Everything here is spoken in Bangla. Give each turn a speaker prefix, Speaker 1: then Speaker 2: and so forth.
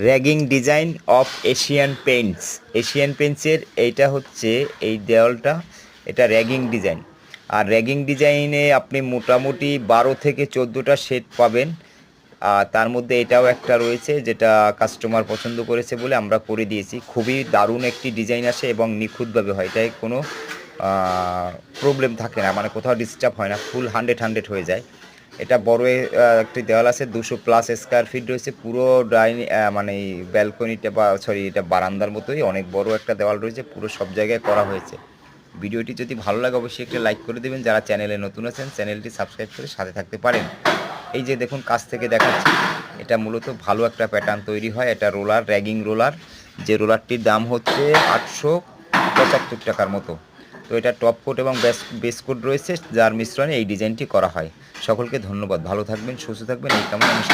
Speaker 1: Ragging design of Asian Paints. Asian পেইন্টসের এইটা হচ্ছে এই দেওয়ালটা, এটা র্যাগিং ডিজাইন। আর র্যাগিং ডিজাইনে আপনি মোটামুটি 12 থেকে 14টা শেড পাবেন। আর তার মধ্যে এটাও একটা রয়েছে যেটা কাস্টমার পছন্দ করেছে বলে আমরা করে দিয়েছি। খুবই দারুণ একটি ডিজাইন আসে এবং নিখুঁতভাবে হয়, এটাই কোনো প্রবলেম থাকে না, মানে কোথাও ডিস্টার্ব হয় না, ফুল 100 হয়ে যায়। এটা বড় একটি দেওয়াল আছে, 200+ স্কোয়ার ফিট রয়েছে। পুরো মানে ব্যালকনিটা বা সরি এটা বারান্দার মতোই অনেক বড় একটা দেওয়াল রয়েছে, পুরো সব জায়গায় করা হয়েছে। ভিডিওটি যদি ভালো লাগে অবশ্যই একটা লাইক করে দেবেন, যারা চ্যানেলে নতুন আছেন চ্যানেলটি সাবস্ক্রাইব করে সাথে থাকতে পারেন। এই যে দেখুন কাছ থেকে দেখাচ্ছি, এটা মূলত ভালো একটা প্যাটার্ন তৈরি হয়। এটা রোলার, র্যাগিং রোলার, যে রোলারটির দাম হচ্ছে 875 টাকার মতো। তো এটা টপ কোট এবং বেস কোট রয়েছে, যার মিশ্রণে এই ডিজাইনটি করা হয়। সকলকে ধন্যবাদ, ভালো থাকবেন, সুস্থ থাকবেন, এই কামনা আমি